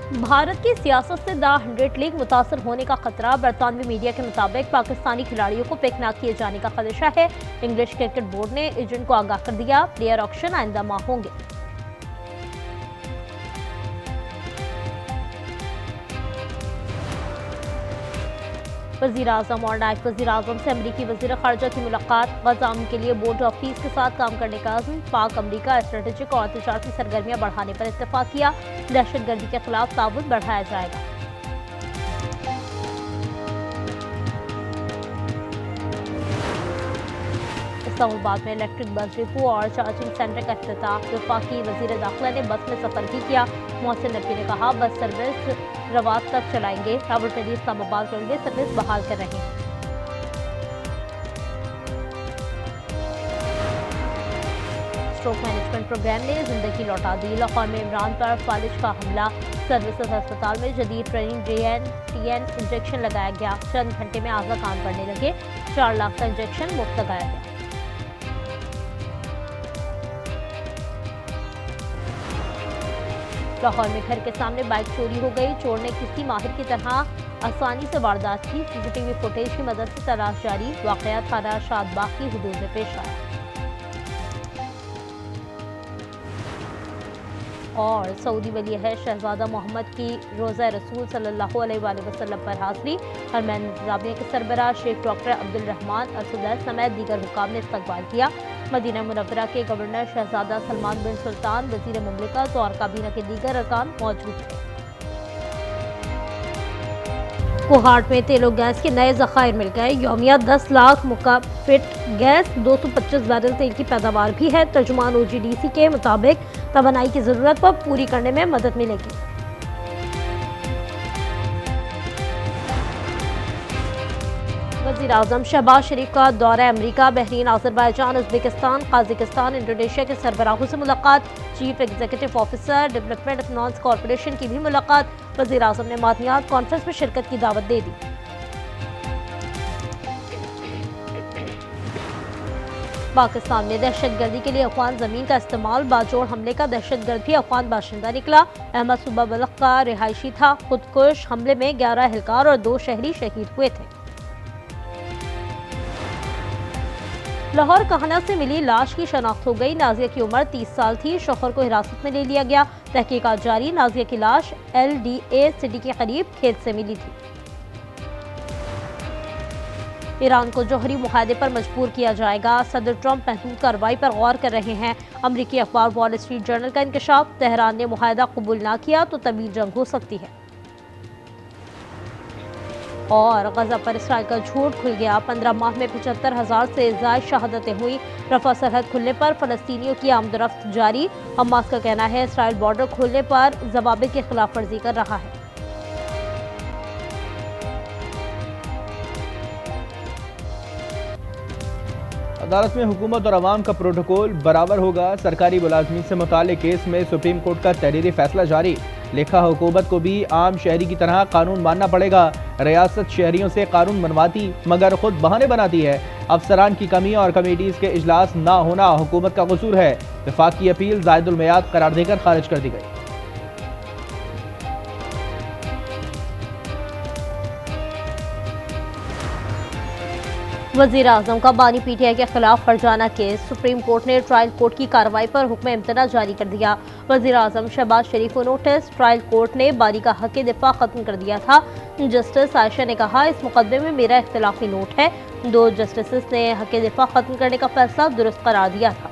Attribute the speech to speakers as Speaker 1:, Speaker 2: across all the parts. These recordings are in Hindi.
Speaker 1: भारत की सियासत से द 100 लीग मुतासर होने का खतरा। बरतानवी मीडिया के मुताबिक पाकिस्तानी खिलाड़ियों को पिक न किए जाने का खदशा है। इंग्लिश क्रिकेट बोर्ड ने एजेंट को आगाह कर दिया, प्लेयर ऑक्शन आइंदा माह होंगे। वज़ीर आज़म और नायब वज़ीर आज़म से अमरीकी वज़ीर ख़ारजा की मुलाकात। गज़ा के लिए बोर्ड ऑफ पीस के साथ काम करने का अज़्म। पाक अमरीका स्ट्रेटेजिक और तिजारती सरगर्मियाँ बढ़ाने पर इत्तेफाक किया। दहशतगर्दी के खिलाफ ताउन बढ़ाया जाएगा। इस्लामाबाद में इलेक्ट्रिक बस डिपो और चार्जिंग सेंटर का इफ्तिताह। वफाकी वज़ीर दाखिला ने बस में सफर भी किया। मोहसिन नकवी ने कहा, बस सर्विस रवात तक चलाएंगे। रावलपिंडी इस्लामाबाद रेलवे सर्विस बहाल कर रहे हैं। स्ट्रोक मैनेजमेंट प्रोग्राम ने जिंदगी लौटा दी। लाहौर में इमरान पर फालिज का हमला। सर्विसेज अस्पताल में जदीद ट्रेनिंग JN-TN इंजेक्शन लगाया गया। चंद घंटे में आज़ा काम करने लगे। 4 लाख का इंजेक्शन मुफ्त लगाया गया। लाहौर में घर के सामने बाइक चोरी हो गई। चोर ने किसी माहिर की तरह आसानी से वारदात की। CCTV फुटेज की मदद से तलाश जारी। वाकया थाना शादबाग की हुदूद में पेश आया। और सऊदी वली अहद शहजादा मोहम्मद की रोज़ा रसूल सल्लल्लाहु अलैहि वसल्लम पर हाज़िरी। हरमैन इंतज़ामिया के सरबराह शेख डॉक्टर अब्दुल रहमान अल-सुदैस समेत दीगर हुक्काम ने इस्तकबाल किया। मदीना मुनव्वरा के गवर्नर शहजादा सलमान बिन सुल्तान, वज़ीर मुमलिकत और काबीना के दीगर अरकान मौजूद थे। कोहाट में तेल और गैस के नए ज़खायर मिल गए। यौमिया 10 लाख मुकाफिट गैस, 225 बैरल तेल की पैदावार भी है। तर्जुमान OGDC के मुताबिक तवानाई की ज़रूरत पर पूरी करने में मदद मिलेगी। वज़ीर आज़म शहबाज शरीफ का दौरा अमरीका। बहरीन, अज़रबैजान, उज़्बेकिस्तान, काज़ाकिस्तान, इंडोनेशिया के सरबराहों से मुलाकात। Chief executive officer development finance corporation की भी मुलाकात। वज़ीर आज़म ने मादनियात कॉन्फ्रेंस में शिरकत की दावत दे दी। पाकिस्तान में दहशतगर्दी के लिए अफगान जमीन का इस्तेमाल। बाजोड़ हमले का दहशतगर्द भी अफगान बाशिंदा निकला। अहमद सुबह बलख का रिहायशी था। खुदकुश हमले में 11 एहलकार और 2 शहरी शहीद हुए थे। लाहौर कहना से मिली लाश की शनाख्त हो गई। नाजिया की उम्र 30 साल थी। शौहर को हिरासत में ले लिया गया। तहकीकात जारी। नाजिया की लाश LDA सिटी के करीब खेत से मिली थी। ईरान को जौहरी मुआहदे पर मजबूर किया जाएगा। सदर ट्रंप महदूद कार्रवाई पर गौर कर रहे हैं। अमरीकी अखबार वॉल स्ट्रीट जर्नल का इंकशाफ। तेहरान ने मुआहदा कबूल ना किया तो तवील जंग हो सकती है। और गजा पर इसराइल का झूठ खुल गया। 15 माह में 75,000 से ज़ायद शहादतें हुई। रफा सरहद खुलने पर फलस्तीनियों की आमदरफ्त जारी। हमास का कहना है इसराइल बॉर्डर खोलने पर ज़वाबित की खिलाफ वर्जी कर रहा है।
Speaker 2: अदालत में हुकूमत और अवाम का प्रोटोकॉल बराबर होगा। सरकारी मुलाजमीन से मुताल्लिक केस में सुप्रीम कोर्ट का तहरीरी फैसला जारी। लिखा, हुकूमत को भी आम शहरी की तरह कानून मानना पड़ेगा। रियासत शहरियों से कानून मनवाती मगर खुद बहाने बनाती है। अफसरान की कमी और कमेटीज के इजलास ना होना हुकूमत का कसूर है। वफाक की अपील जायदुल मियाद करार देकर खारिज कर दी गई।
Speaker 1: वज़ीर आज़म का बानी PTI के खिलाफ फरजाना केस। सुप्रीम कोर्ट ने ट्रायल कोर्ट की कार्रवाई पर हुक्म इम्तना जारी कर दिया। वज़ीर आज़म शहबाज शरीफ को नोटिस। ट्रायल कोर्ट ने बानी का हक दिफा खत्म कर दिया था। जस्टिस आयशा ने कहा, इस मुकदमे में मेरा इख्तिलाफी नोट है। 2 जस्टिस ने हक दिफा खत्म करने का फैसला दुरुस्त करार दिया था।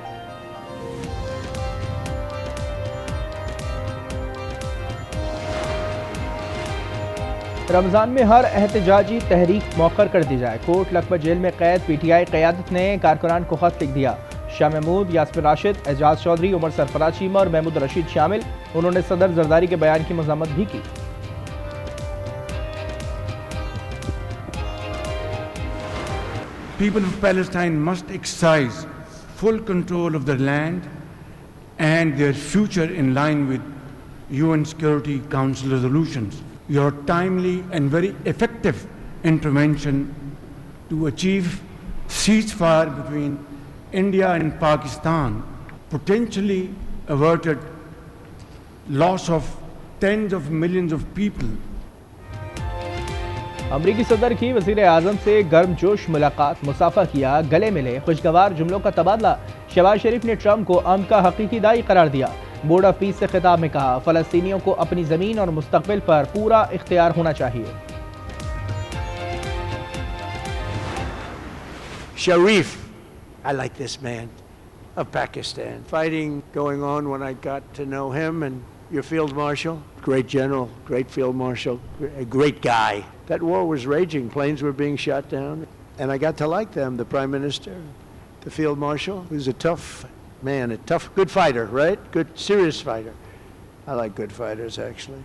Speaker 2: रमज़ान में हर एहतजाजी तहरीक मौखर कर दी जाए। कोट लखपत जेल में कैद PTI क़यादत ने कारकुनान को खत लिख दिया। शाह महमूद, यास्मिन राशिद, एजाज चौधरी, उमर सरफराज चीमा और महमूद रशीद शामिल। उन्होंने सदर जरदारी के बयान की मज़म्मत भी की।
Speaker 3: People of Palestine must exercise full control of their land and their future in line with UN Security Council resolutions. Your timely and very effective intervention to achieve ceasefire between India and Pakistan potentially averted loss of tens of millions of people.
Speaker 2: अमरीकी सदर की वजीर आजम से गर्मजोश मुलाकात, मुसाफा किया, गले मिले, खुशगवार जुमलों का तबादला। शहबाज शरीफ ने ट्रंप को अमन का हकीकी दाई करार दिया। बोर्ड ऑफ पीस से खिताब में कहा, फलस्तीनियों को अपनी जमीन और मुस्तकबिल पर पूरा इख्तियार होना चाहिए।
Speaker 4: Sharif, I like this man of Pakistan. Fighting going on when I got to know him, and your field marshal, great general, great field marshal, a great guy. That war was raging, planes were being shot down, and I got to like them, the prime minister, the field marshal, who's a tough man, a tough, good fighter, right? Good, serious fighter. I like good fighters, actually.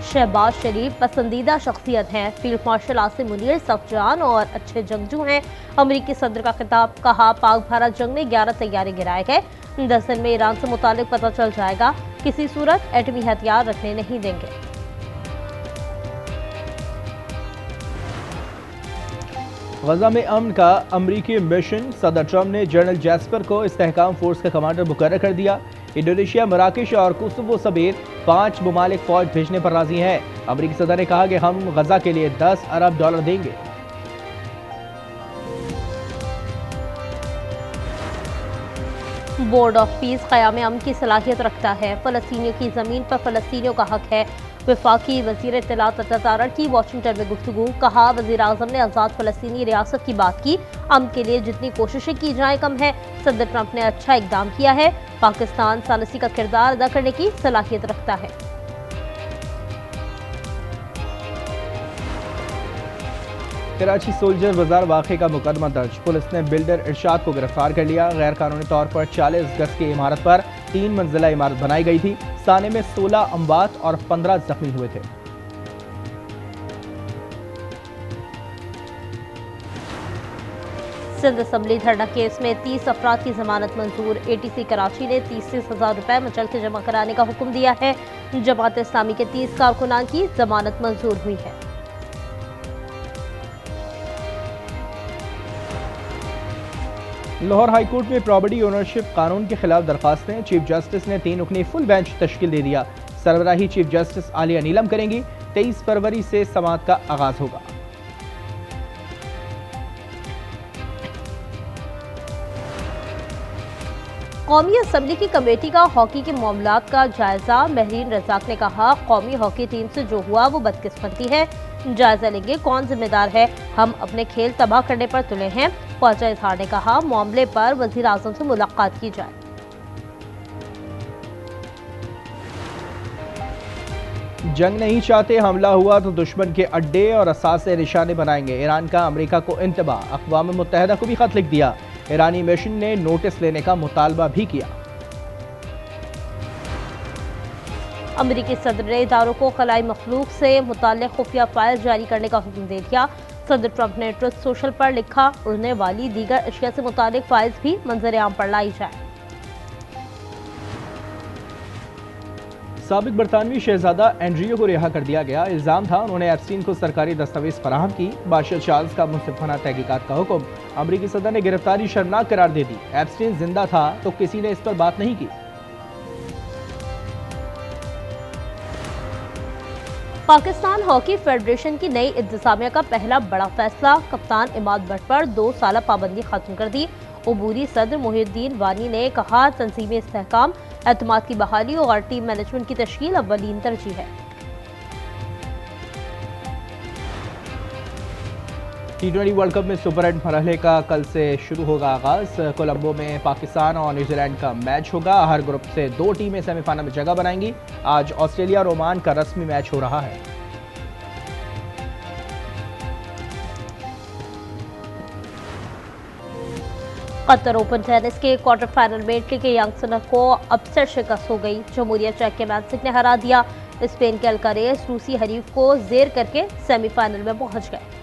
Speaker 1: Shahbaz शरीफ पसंदीदा शख्सियत हैं। फील्ड मार्शल आसिम मुनीर सफजान और अच्छे जंगजू हैं। अमरीकी सदर का खिताब, कहा पाक भारत जंग में 11 तैयारे गिराए गए। 10 दिन में ईरान से मुतालिक पता चल जाएगा। किसी सूरत एटमी हथियार रखने नहीं देंगे।
Speaker 2: गजा में अमन का अमरीकी मिशन, सदर ट्रंप ने जनरल जैस्पर को इस्तेहकाम फोर्स का कमांडर मुकर्रर कर दिया। इंडोनेशिया, मराकेश और कोसोवो समेत 5 ममालिक फौज भेजने पर राजी हैं। अमरीकी सदर ने कहा कि हम गजा के लिए $10 अरब देंगे।
Speaker 1: बोर्ड ऑफ पीस क़याम अमन की सलाहियत रखता है। फ़लस्तीनियों की ज़मीन पर फ़लस्तीनियों का हक है। वफाकी वज़ीर इत्तलात अता की वाशिंगटन में गुफ्तगू, कहा वज़ीर आज़म ने आज़ाद फ़लस्तीनी रियासत की बात की। अमन के लिए जितनी कोशिशें की जाएं कम है। सदर ट्रंप ने अच्छा इक़दाम किया है। पाकिस्तान सालसी का किरदार अदा करने की सलाहियत रखता है।
Speaker 2: कराची सोल्जर बाजार वाक़े का मुकदमा दर्ज, पुलिस ने बिल्डर इरशाद को गिरफ्तार कर लिया। गैर कानूनी तौर पर 40 गज की इमारत पर 3 मंजिला इमारत बनाई गई थी। साने में 16 अमवात और 15 जख्मी हुए थे।
Speaker 1: सिंध असम्बली धरना केस में 30 अफराद की जमानत मंजूर। ATC कराची ने 30,000 रुपए मचल के जमा कराने का हुक्म दिया है। जमात इस्लामी के 30 कारकुनान की जमानत मंजूर हुई है।
Speaker 2: लाहौर हाईकोर्ट में प्रॉपर्टी ओनरशिप कानून के खिलाफ दरखास्तें, चीफ जस्टिस ने 3 रुकनी फुल बेंच तश्कील दे दिया। सरबराही चीफ जस्टिस आलिया नीलम करेंगी। 23 फरवरी से समाअत का आगाज होगा।
Speaker 1: कौमी असम्बली की कमेटी का हॉकी के मामलात का जायजा, महरीन रजाक ने कहा कौमी हॉकी टीम से जो हुआ वो बदकिस्मती है। जायजा लेंगे कौन जिम्मेदार है, हम अपने खेल तबाह करने पर तुले हैं। ख्वाजा इजहार ने कहा मामले पर वजीर आजम से मुलाकात की जाए।
Speaker 2: जंग नहीं चाहते, हमला हुआ तो दुश्मन के अड्डे और असासे निशाने बनाएंगे। ईरान का अमेरिका को इंतबाह, अक़वाम मुत्तहिदा को भी खत लिख दिया। ईरानी मिशन ने नोटिस लेने का मुतालबा भी किया।
Speaker 1: अमरीकी सदर ने इदारों को खलाई मखलूक से मुताल्लिक़ खुफिया फाइल जारी करने का हुक्म दे दिया। सदर ट्रंप ने ट्रुथ सोशल पर लिखा उड़ने वाली दीगर अशिया से मुताल्लिक़ फाइल्स भी मंजर आम पर लाई जाए।
Speaker 2: साबिक बरतानवी शहजादा एंड्रियो को रिहा कर दिया गया। इल्जाम था उन्होंने एप्स्टीन को सरकारी दस्तावेज फराहम की। बादशाह चार्ल्स का मुंसिफाना तहकीकात का हुक्म, अमरीकी सदर ने गिरफ्तारी शर्मनाक करार दे दी। एप्स्टीन जिंदा था तो किसी ने इस पर बात नहीं की।
Speaker 1: पाकिस्तान हॉकी फेडरेशन की नई इंतजामिया का पहला बड़ा फैसला, कप्तान इमाद भट्ट पर 2 साल पाबंदी खत्म कर दी। उबूरी सदर मोहिउद्दीन वानी ने कहा तंजीमी इस्तेहकाम, एतमाद की बहाली और टीम मैनेजमेंट की तश्कील अव्वलीन तरजीह है।
Speaker 2: T20 वर्ल्ड कप में सुपर 8 मरहले का कल से शुरू होगा आगाज। कोलंबो में पाकिस्तान और न्यूजीलैंड का मैच होगा। हर ग्रुप से 2 टीमें सेमीफाइनल में जगह बनाएंगी। आज ऑस्ट्रेलिया और ओमान का रस्मी मैच हो रहा है।
Speaker 1: कतर ओपन टेनिस के क्वार्टर फाइनल में इटली के यांगसन को अपसेट शिकस्त हो गई। जमहूरिया चेक के मैंसिक ने हरा दिया। स्पेन के अल्कारेज रूसी हरीफ को जेर करके सेमीफाइनल में पहुंच गए।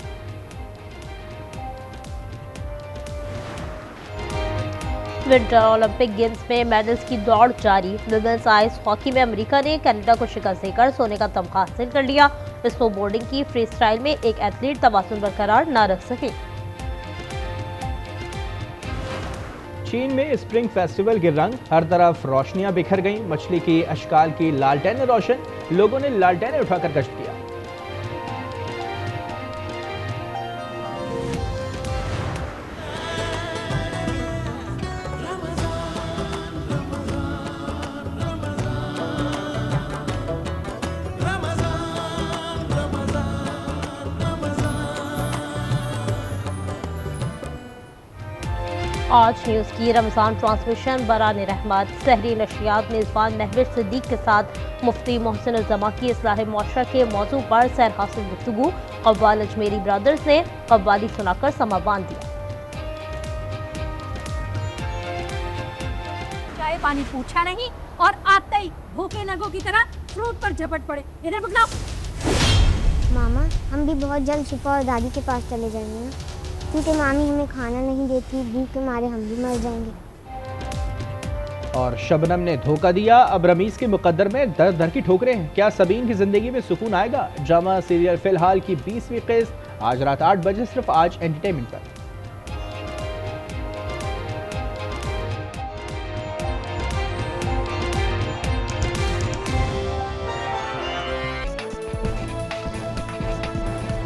Speaker 1: विंटर ओलंपिक गेम्स में मेडल्स की दौड़ जारी। विमेंस आइस हॉकी में अमेरिका ने कनाडा को शिकस्त देकर सोने का तमगा हासिल कर लिया। स्नोबोर्डिंग की फ्री स्टाइल में एक एथलीट तवाज़ुन बरकरार न रख सके।
Speaker 2: चीन में स्प्रिंग फेस्टिवल के रंग, हर तरफ रोशनियां बिखर गईं। मछली के अशकाल की लालटेनें रोशन, लोगों ने लालटेनें उठाकर गश्त किया।
Speaker 1: आज न्यूज़ की रमज़ान ट्रांसमिशन बरान रहमत सहरी नशियात मेज़बान महविश सिद्दीक के साथ मुफ्ती मोहसिन उज़्ज़मा की इस्लाह मुआशरा के मौजू पर सैर हासिल गुफ्तगू। कव्वाल अजमेरी ब्रदर्स ने कव्वाली सुनाकर समा बांध दिया।
Speaker 5: चाय पानी पूछा नहीं और आते ही भूखे नगों की तरह फ्रूट पर झपट पड़े। इधर पकड़ाओ।
Speaker 6: मामा, हम भी बहुत जल्द शिफा और दादी के पास चले जाएंगे ना, क्योंकि मामी हमें खाना नहीं देती, भूख के मारे हम भी मर जाएंगे।
Speaker 2: और शबनम ने धोखा दिया, अब रमीज के मुकद्दर में दर दर की ठोकरें हैं। क्या सबीन की जिंदगी में सुकून आएगा? ड्रामा सीरियल फिलहाल की 20वीं किस्त आज रात 8 बजे सिर्फ आज एंटरटेनमेंट पर।